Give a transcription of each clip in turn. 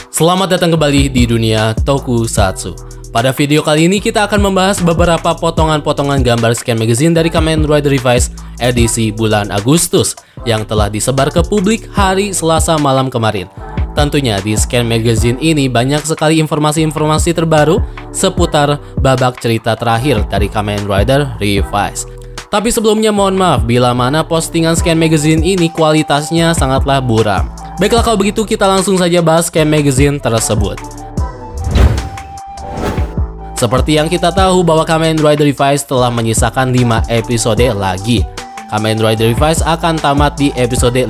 Selamat datang kembali di dunia Tokusatsu. Pada video kali ini kita akan membahas beberapa potongan-potongan gambar scan magazine dari Kamen Rider Revised edisi bulan Agustus yang telah disebar ke publik hari Selasa malam kemarin. Tentunya di scan magazine ini banyak sekali informasi-informasi terbaru seputar babak cerita terakhir dari Kamen Rider Revised. Tapi sebelumnya mohon maaf bila mana postingan scan magazine ini kualitasnya sangatlah buram. Baiklah, kalau begitu kita langsung saja bahas scan magazine tersebut. Seperti yang kita tahu bahwa Kamen Rider Revised telah menyisakan 5 episode lagi. Kamen Rider Revised akan tamat di episode 50.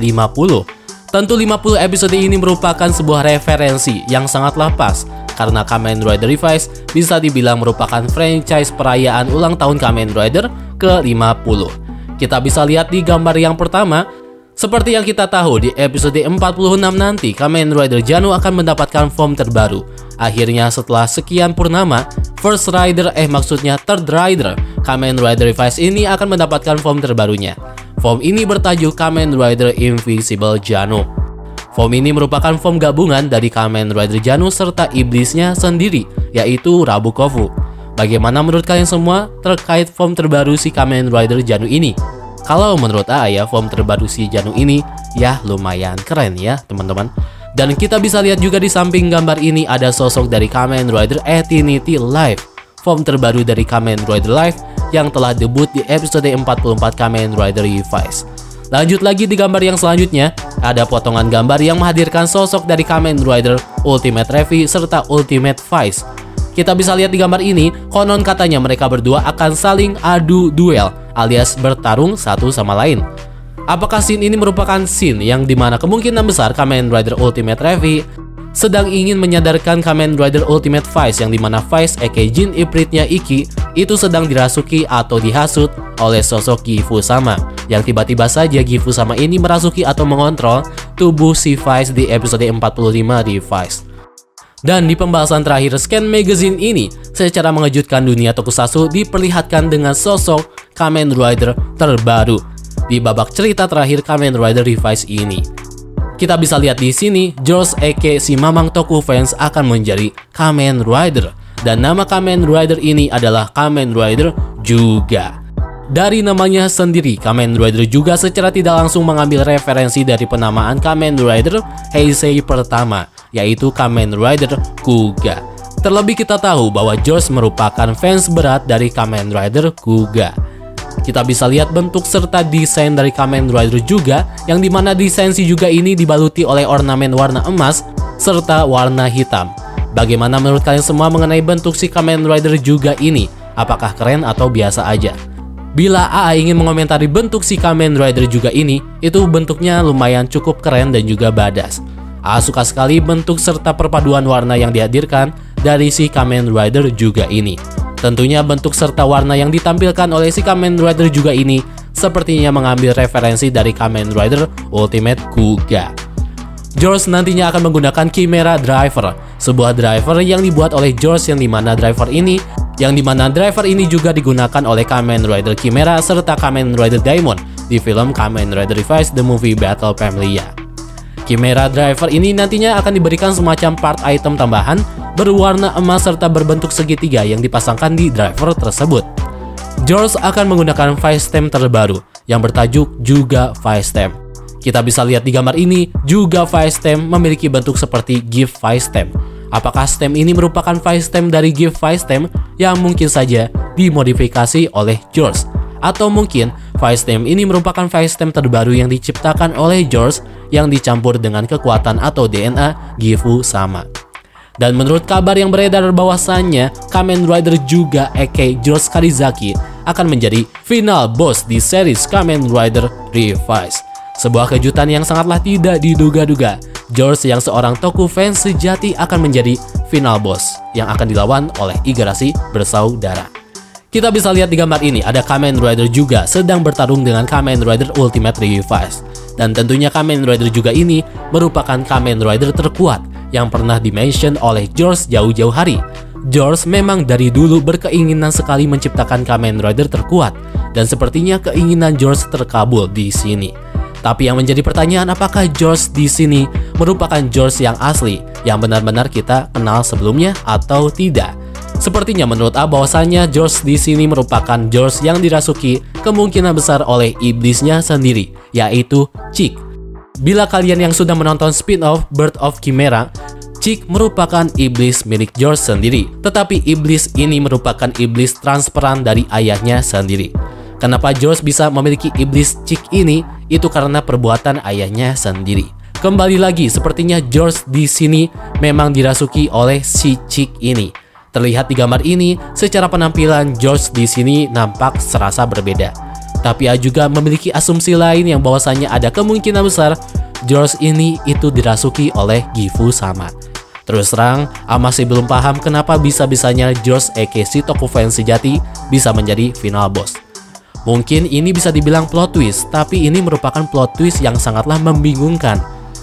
Tentu 50 episode ini merupakan sebuah referensi yang sangatlah pas karena Kamen Rider Revised bisa dibilang merupakan franchise perayaan ulang tahun Kamen Rider ke-50. Kita bisa lihat di gambar yang pertama. Seperti yang kita tahu, di episode 46 nanti Kamen Rider Jano akan mendapatkan form terbaru. Akhirnya setelah sekian purnama, First Rider maksudnya Third Rider Kamen Rider Revised ini akan mendapatkan form terbarunya. Form ini bertajuk Kamen Rider Invisible Jano. Form ini merupakan form gabungan dari Kamen Rider Jano serta iblisnya sendiri, yaitu Rabukofu. Bagaimana menurut kalian semua terkait form terbaru si Kamen Rider Jano ini? Kalau menurut ya form terbaru si Jano ini ya lumayan keren ya teman-teman. Dan kita bisa lihat juga di samping gambar ini ada sosok dari Kamen Rider Eternity Life, form terbaru dari Kamen Rider Life yang telah debut di episode 44 Kamen Rider Revised. Lanjut lagi di gambar yang selanjutnya, ada potongan gambar yang menghadirkan sosok dari Kamen Rider Ultimate Revi serta Ultimate Vice. Kita bisa lihat di gambar ini, konon katanya mereka berdua akan saling adu duel alias bertarung satu sama lain. Apakah scene ini merupakan scene yang dimana kemungkinan besar Kamen Rider Ultimate Revi sedang ingin menyadarkan Kamen Rider Ultimate Vice yang dimana Vice Jin Ifritnya Iki itu sedang dirasuki atau dihasut oleh sosok Gifu Sama, yang tiba-tiba saja Gifu Sama ini merasuki atau mengontrol tubuh si Vice di episode 45 di Vice. Dan di pembahasan terakhir scan magazine ini, secara mengejutkan dunia Tokusatsu diperlihatkan dengan sosok Kamen Rider terbaru di babak cerita terakhir Kamen Rider Revised ini. Kita bisa lihat di sini, George si Mamang Toku fans akan menjadi Kamen Rider, dan nama Kamen Rider ini adalah Kamen Rider juga. Dari namanya sendiri, Kamen Rider juga secara tidak langsung mengambil referensi dari penamaan Kamen Rider Heisei pertama, yaitu Kamen Rider Kuga. Terlebih kita tahu bahwa George merupakan fans berat dari Kamen Rider Kuga. Kita bisa lihat bentuk serta desain dari Kamen Rider juga, yang dimana desain si juga ini dibaluti oleh ornamen warna emas serta warna hitam. Bagaimana menurut kalian semua mengenai bentuk si Kamen Rider juga ini? Apakah keren atau biasa aja? Bila ingin mengomentari bentuk si Kamen Rider juga ini, itu bentuknya lumayan cukup keren dan juga badass. Suka sekali bentuk serta perpaduan warna yang dihadirkan dari si Kamen Rider juga ini. Tentunya bentuk serta warna yang ditampilkan oleh si Kamen Rider juga ini sepertinya mengambil referensi dari Kamen Rider Ultimate Kuga. George nantinya akan menggunakan Chimera Driver, sebuah driver yang dibuat oleh George yang dimana driver ini juga digunakan oleh Kamen Rider Chimera serta Kamen Rider Diamond di film Kamen Rider Revised The Movie Battle Familia. Chimera Driver ini nantinya akan diberikan semacam part item tambahan berwarna emas serta berbentuk segitiga yang dipasangkan di driver tersebut. George akan menggunakan Vice Stem terbaru yang bertajuk juga Vice Stem. Kita bisa lihat di gambar ini, juga Vice Stem memiliki bentuk seperti Gift Vice Stem. Apakah stem ini merupakan Vice Stem dari Gift Vice Stem yang mungkin saja dimodifikasi oleh George? Atau mungkin Vice Stem ini merupakan Vice Stem terbaru yang diciptakan oleh George yang dicampur dengan kekuatan atau DNA Gifu Sama. Dan menurut kabar yang beredar bahwasannya Kamen Rider juga George Karizaki akan menjadi final boss di series Kamen Rider Revised. Sebuah kejutan yang sangatlah tidak diduga-duga. George yang seorang Toku fans sejati akan menjadi final boss yang akan dilawan oleh Igarashi bersaudara. Kita bisa lihat di gambar ini ada Kamen Rider juga sedang bertarung dengan Kamen Rider Ultimate Revised. Dan tentunya Kamen Rider juga ini merupakan Kamen Rider terkuat yang pernah dimention oleh George jauh-jauh hari. George memang dari dulu berkeinginan sekali menciptakan Kamen Rider terkuat, dan sepertinya keinginan George terkabul di sini. Tapi yang menjadi pertanyaan, apakah George di sini merupakan George yang asli, yang benar-benar kita kenal sebelumnya atau tidak? Sepertinya menurut A bahwasannya George di sini merupakan George yang dirasuki kemungkinan besar oleh iblisnya sendiri, yaitu Chick. Bila kalian yang sudah menonton spin-off Birth of Chimera, Chick merupakan iblis milik George sendiri, tetapi iblis ini merupakan iblis transferan dari ayahnya sendiri. Kenapa George bisa memiliki iblis Chick ini? Itu karena perbuatan ayahnya sendiri. Kembali lagi, sepertinya George di sini memang dirasuki oleh si Chick ini. Terlihat di gambar ini, secara penampilan George di sini nampak serasa berbeda. Tapi A juga memiliki asumsi lain yang bahwasanya ada kemungkinan besar George ini itu dirasuki oleh Gifu sama. Terus terang, A masih belum paham kenapa bisa-bisanya George aka Shitoku fans sejati bisa menjadi final boss. Mungkin ini bisa dibilang plot twist, tapi ini merupakan plot twist yang sangatlah membingungkan.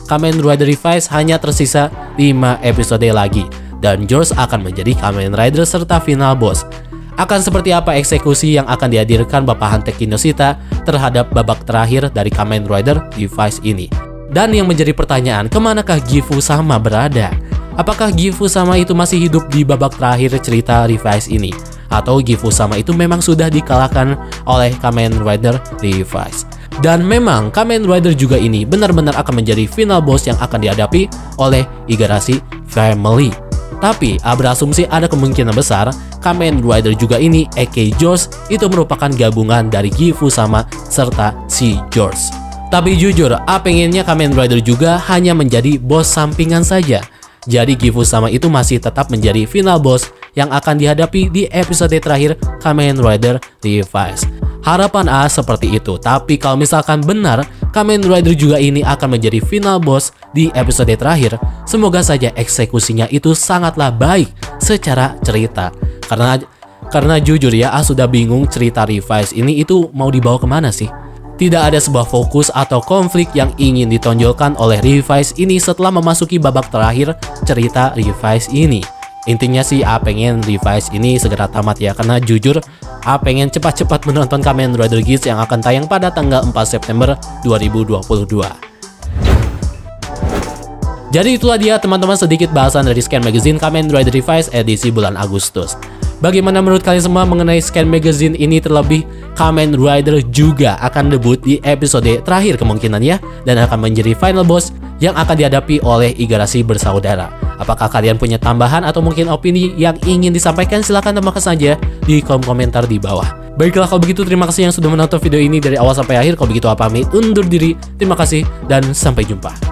Kamen Rider Revice hanya tersisa 5 episode lagi, dan George akan menjadi Kamen Rider serta final boss. Akan seperti apa eksekusi yang akan dihadirkan Bapak Hanteki no Shita terhadap babak terakhir dari Kamen Rider Revice ini? Dan yang menjadi pertanyaan, kemanakah Gifu sama berada? Apakah Gifu sama itu masih hidup di babak terakhir cerita Revice ini? Atau Gifu sama itu memang sudah dikalahkan oleh Kamen Rider Revice? Dan memang Kamen Rider juga ini benar-benar akan menjadi final boss yang akan dihadapi oleh Igarashi Family. Tapi A berasumsi ada kemungkinan besar Kamen Rider juga ini aka George itu merupakan gabungan dari Gifu sama serta si George. Tapi jujur, A pengennya Kamen Rider juga hanya menjadi bos sampingan saja. Jadi Gifu sama itu masih tetap menjadi final boss yang akan dihadapi di episode terakhir Kamen Rider Revice. Harapan A seperti itu, tapi kalau misalkan benar Kamen Rider juga ini akan menjadi final boss di episode terakhir, semoga saja eksekusinya itu sangatlah baik secara cerita. Karena jujur ya, A sudah bingung cerita Revice ini itu mau dibawa kemana sih? Tidak ada sebuah fokus atau konflik yang ingin ditonjolkan oleh Revice ini setelah memasuki babak terakhir cerita Revice ini. Intinya sih A pengen Revice ini segera tamat ya, karena jujur A pengen cepat-cepat menonton Kamen Rider Geats yang akan tayang pada tanggal 4 September 2022. Jadi itulah dia teman-teman sedikit bahasan dari Scan Magazine Kamen Rider Revice edisi bulan Agustus. Bagaimana menurut kalian semua mengenai Scan Magazine ini? Terlebih Kamen Rider juga akan debut di episode terakhir kemungkinannya dan akan menjadi final boss yang akan dihadapi oleh Igarashi bersaudara. Apakah kalian punya tambahan atau mungkin opini yang ingin disampaikan? Silahkan tambahkan saja di kolom komentar di bawah. Baiklah kalau begitu, terima kasih yang sudah menonton video ini dari awal sampai akhir. Kalau begitu A pamit undur diri. Terima kasih dan sampai jumpa.